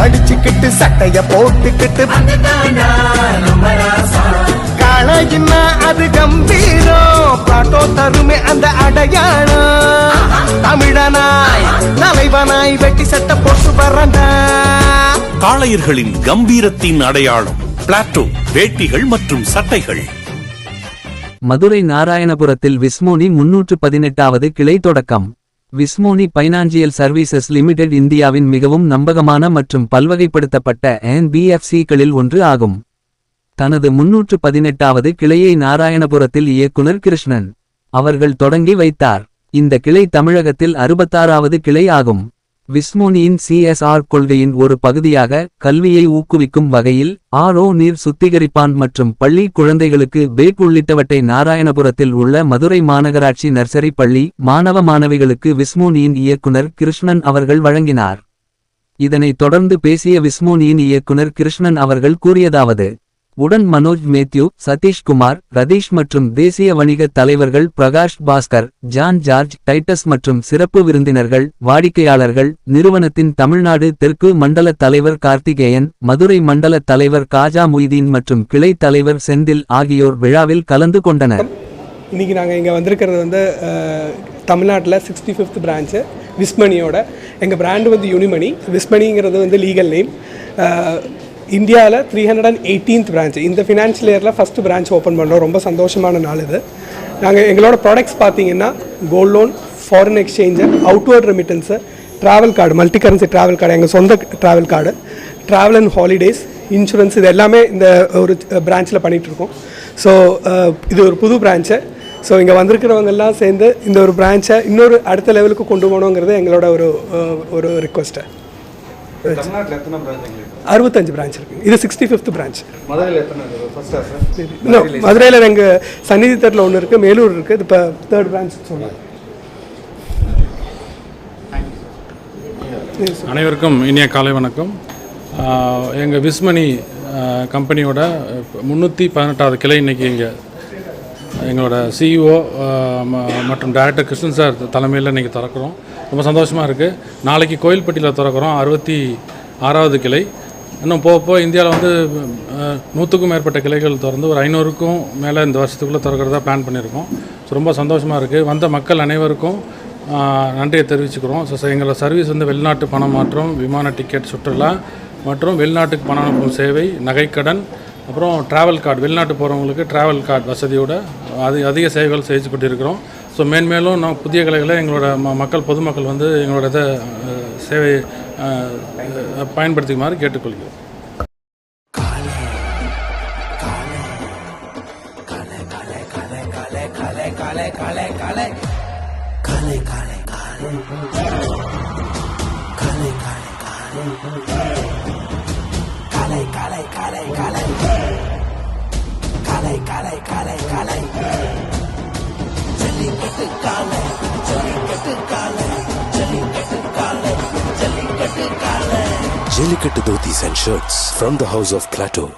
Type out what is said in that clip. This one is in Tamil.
அடிச்சுக்கிட்டு சட்டைய போட்டுக்கிட்டு காளையின்னா அது கம்பீரம் பாட்டோ தருமே அந்த அடையாளம் தமிழனாய் தலைவனாய் வெட்டி சட்டை போட்டு வர்றண்டா. காளையர்களின் கம்பீரத்தின் அடையாளம் பிளாட்டோ வேட்டிகள் மற்றும் சட்டைகள். மதுரை நாராயணபுரத்தில் விஸ்மோனி 318வது கிளை தொடக்கம். விஸ்மோனி பைனான்சியல் சர்வீசஸ் லிமிடெட் இந்தியாவின் மிகவும் நம்பகமான மற்றும் பல்வகைப்படுத்தப்பட்ட NBFC-களில் ஒன்று ஆகும். தனது 318வது கிளையை நாராயணபுரத்தில் இயக்குனர் கிருஷ்ணன் அவர்கள் தொடங்கி வைத்தார். இந்த கிளை தமிழகத்தில் 66வது கிளை ஆகும். விஸ்மோனியின் CSR கொள்கையின் ஒரு பகுதியாக கல்வியை ஊக்குவிக்கும் வகையில் RO நீர் சுத்திகரிப்பான் மற்றும் பள்ளி குழந்தைகளுக்கு பேக் உள்ளிட்டவற்றை நாராயணபுரத்தில் உள்ள மதுரை மாநகராட்சி நர்சரி பள்ளி மாணவ மாணவிகளுக்கு விஸ்மோனியின் இயக்குனர் கிருஷ்ணன் அவர்கள் வழங்கினார். இதனைத் தொடர்ந்து பேசிய விஸ்மோனியின் இயக்குனர் கிருஷ்ணன் அவர்கள் கூறியதாவது: உடன் மனோஜ் மேத்யூ, சதீஷ்குமார், ரதீஷ் மற்றும் தேசிய வணிக தலைவர்கள் Prakash Bhaskar, John George, Titus மற்றும் சிறப்பு விருந்தினர்கள், வாடிக்கையாளர்கள், நிறுவனத்தின் தமிழ்நாடு தெற்கு மண்டல தலைவர் கார்த்திகேயன், மதுரை மண்டல தலைவர் காஜா முய்தீன் மற்றும் கிளை தலைவர் செந்தில் ஆகியோர் விழாவில் கலந்து கொண்டனர். இன்றைக்கி நாங்கள் இங்கே வந்திருக்கிறது வந்து தமிழ்நாட்டில் 65th பிரான்ச்சு விஸ்மணியோட. எங்கள் பிராண்டு வந்து யூனிமணி. விஸ்மணிங்கிறது வந்து லீகல் நேம். இந்தியாவில் 318th பிரான்ச். இந்த ஃபினான்ஷியல் இயரில் ஃபஸ்ட்டு பிரான்ச் ஓப்பன் பண்ணுறோம். ரொம்ப சந்தோஷமான நாள் இது. நாங்கள் எங்களோட ப்ராடக்ட்ஸ் பார்த்தீங்கன்னா gold loan, foreign exchange, outward remittance, travel card, multi currency travel card, எங்கள் சொந்த travel card, travel and holidays, insurance, இது எல்லாமே இந்த ஒரு பிரான்ச்சில் பண்ணிகிட்ருக்கோம். ஸோ இது ஒரு புது பிரான்ச்சு. ஸோ இங்கே வந்திருக்கிறவங்கெல்லாம் சேர்ந்து இந்த ஒரு பிரான்ச்சை இன்னொரு அடுத்த லெவலுக்கு கொண்டு போகணுங்கிறது எங்களோட ஒரு ரிக்வஸ்ட்டு. 65 பிரான்ச் இருக்குது. இது 65th பிரான்ச். மதுரையில் எங்கள் சந்நிதி தெருவில் ஒன்று இருக்குது, மேலூர் இருக்குது. இது இப்போ 3rd பிரான்ச் சொன்னாங்க. அனைவருக்கும் இனிய காலை வணக்கம். எங்கள் விஸ்மணி கம்பெனியோட 318வது கிளை இன்றைக்கி இங்கே எங்களோட CEO மற்றும் டைரக்டர் கிருஷ்ணன் சார் தலைமையில் இன்றைக்கி திறக்கிறோம். ரொம்ப சந்தோஷமாக இருக்குது. நாளைக்கு கோயில்பட்டியில் திறக்கிறோம் 66வது கிளை. இன்னும் போக இந்தியாவில் வந்து 100க்கும் மேற்பட்ட கிளைகள் திறந்து ஒரு 500க்கும் மேலே இந்த வருஷத்துக்குள்ளே திறக்கிறதா பிளான் பண்ணியிருக்கோம். ஸோ ரொம்ப சந்தோஷமாக இருக்குது. வந்த மக்கள் அனைவருக்கும் நன்றியை தெரிவிச்சுக்கிறோம். ஸோ எங்களோட சர்வீஸ் வந்து வெளிநாட்டு பணம் மாற்றம், விமான டிக்கெட், சுற்றுலா மற்றும் வெளிநாட்டுக்கு பணம் அனுப்பும் சேவை, நகைக்கடன், அப்புறம் ட்ராவல் கார்டு, வெளிநாட்டு போகிறவங்களுக்கு ட்ராவல் கார்டு வசதியோட அதிக சேவைகள் செய்து கொண்டிருக்கிறோம். ஸோ மேன்மேலும் நான் புதிய கலைகளை எங்களோட பொதுமக்கள் வந்து எங்களோட இதை சேவை பயன்படுத்திக்குமாறு கேட்டுக்கொள்கிறோம். Jellicate dhotis and shirts from the house of Plateau.